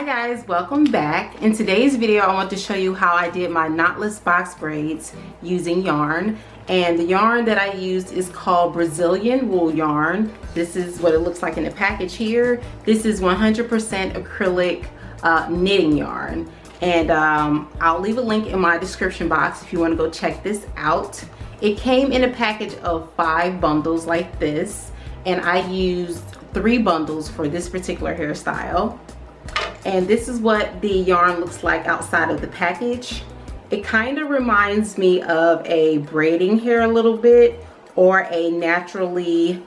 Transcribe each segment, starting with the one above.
Hi guys, welcome back. In today's video I want to show you how I did my knotless box braids using yarn, and the yarn that I used is called Brazilian wool yarn. This is what it looks like in the package here. This is 100% acrylic knitting yarn, and I'll leave a link in my description box if you want to go check this out. It came in a package of 5 bundles like this, and I used 3 bundles for this particular hairstyle. And this is what the yarn looks like outside of the package. It kind of reminds me of a braiding hair a little bit, or a naturally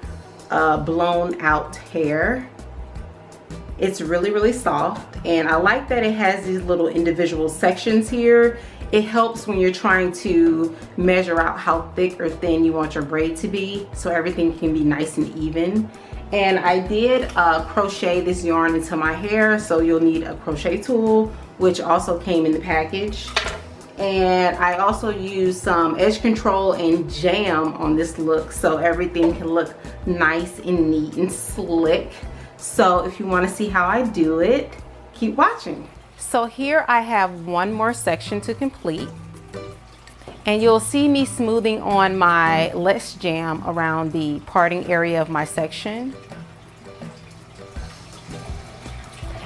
blown out hair. It's really soft, and I like that it has these little individual sections here. It helps when you're trying to measure out how thick or thin you want your braid to be, so everything can be nice and even. And I did crochet this yarn into my hair, so you'll need a crochet tool, which also came in the package. And I also used some edge control and jam on this look, so everything can look nice and neat and slick. So if you want to see how I do it, keep watching. So here I have one more section to complete, and you'll see me smoothing on my Let's Jam around the parting area of my section.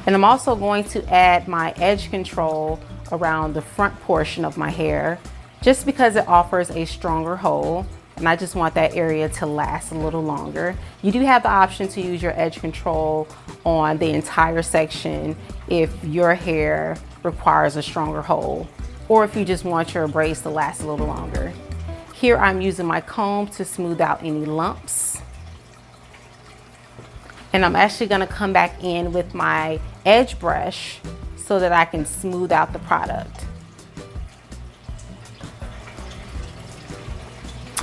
And I'm also going to add my edge control around the front portion of my hair, just because it offers a stronger hold, and I just want that area to last a little longer. You do have the option to use your edge control on the entire section if your hair requires a stronger hold, or if you just want your braids to last a little longer. Here I'm using my comb to smooth out any lumps. And I'm actually gonna come back in with my edge brush so that I can smooth out the product.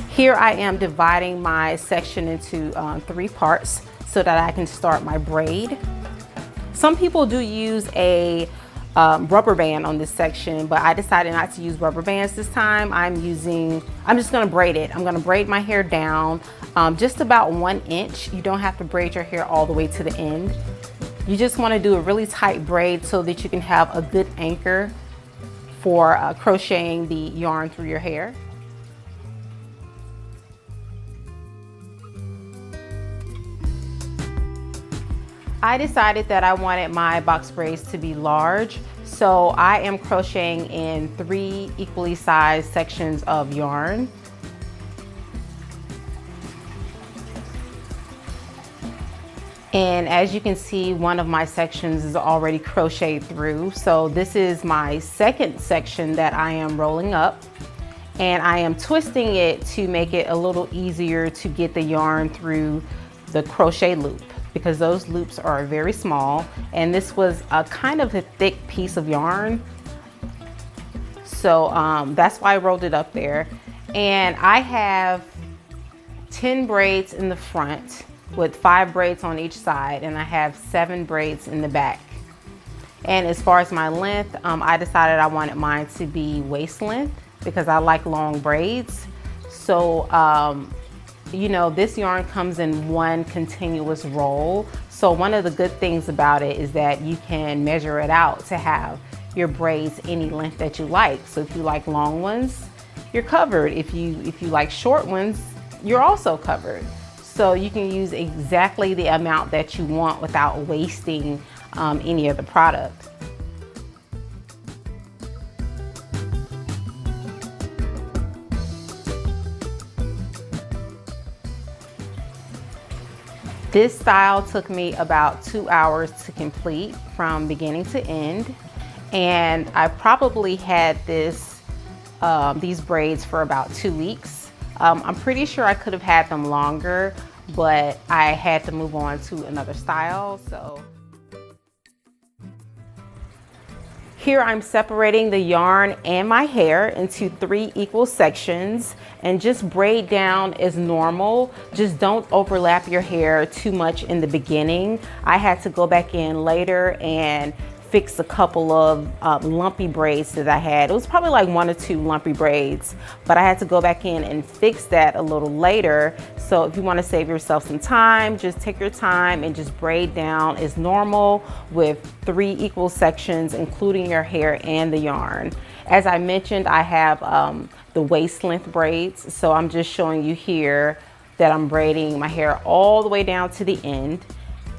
Here I am dividing my section into 3 parts so that I can start my braid. Some people do use a rubber band on this section, but I decided not to use rubber bands this time. I'm just gonna braid it. I'm gonna braid my hair down just about 1 inch. You don't have to braid your hair all the way to the end. You just wanna do a really tight braid so that you can have a good anchor for crocheting the yarn through your hair. I decided that I wanted my box braids to be large, so I am crocheting in 3 equally sized sections of yarn. And as you can see, one of my sections is already crocheted through, so this is my second section that I am rolling up, and I am twisting it to make it a little easier to get the yarn through the crochet loop, because those loops are very small, and this was a kind of a thick piece of yarn, so that's why I rolled it up there. And I have 10 braids in the front with 5 braids on each side, and I have 7 braids in the back. And as far as my length, I decided I wanted mine to be waist length because I like long braids. So you know, this yarn comes in one continuous roll. So one of the good things about it is that you can measure it out to have your braids any length that you like. So if you like long ones, you're covered. If you like short ones, you're also covered. So you can use exactly the amount that you want without wasting any of the product. This style took me about 2 hours to complete from beginning to end, and I probably had these braids for about 2 weeks. I'm pretty sure I could have had them longer, but I had to move on to another style. So here I'm separating the yarn and my hair into 3 equal sections, and just braid down as normal. Just don't overlap your hair too much in the beginning. I had to go back in later and fix a couple of lumpy braids that I had. It was probably like 1 or 2 lumpy braids, but I had to go back in and fix that a little later. So if you want to save yourself some time, just take your time and just braid down as normal with 3 equal sections, including your hair and the yarn. As I mentioned, I have the waist length braids. So I'm just showing you here that I'm braiding my hair all the way down to the end.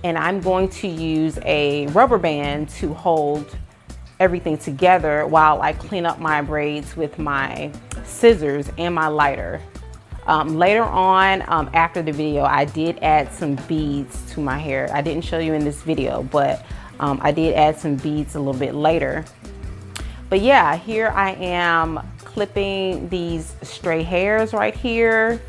And I'm going to use a rubber band to hold everything together while I clean up my braids with my scissors and my lighter. Later on, after the video, I did add some beads to my hair. I didn't show you in this video, but I did add some beads a little bit later. But yeah, here I am clipping these stray hairs right here.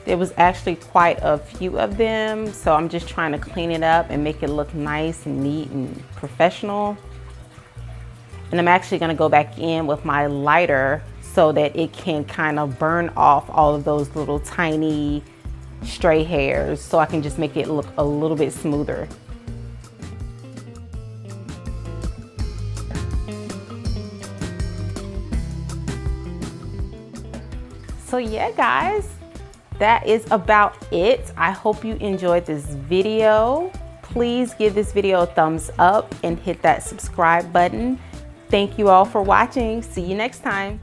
There was actually quite a few of them, so I'm just trying to clean it up and make it look nice and neat and professional. And I'm actually gonna go back in with my lighter so that it can kind of burn off all of those little tiny stray hairs, so I can just make it look a little bit smoother. So yeah, guys, that is about it. I hope you enjoyed this video. Please give this video a thumbs up and hit that subscribe button. Thank you all for watching. See you next time.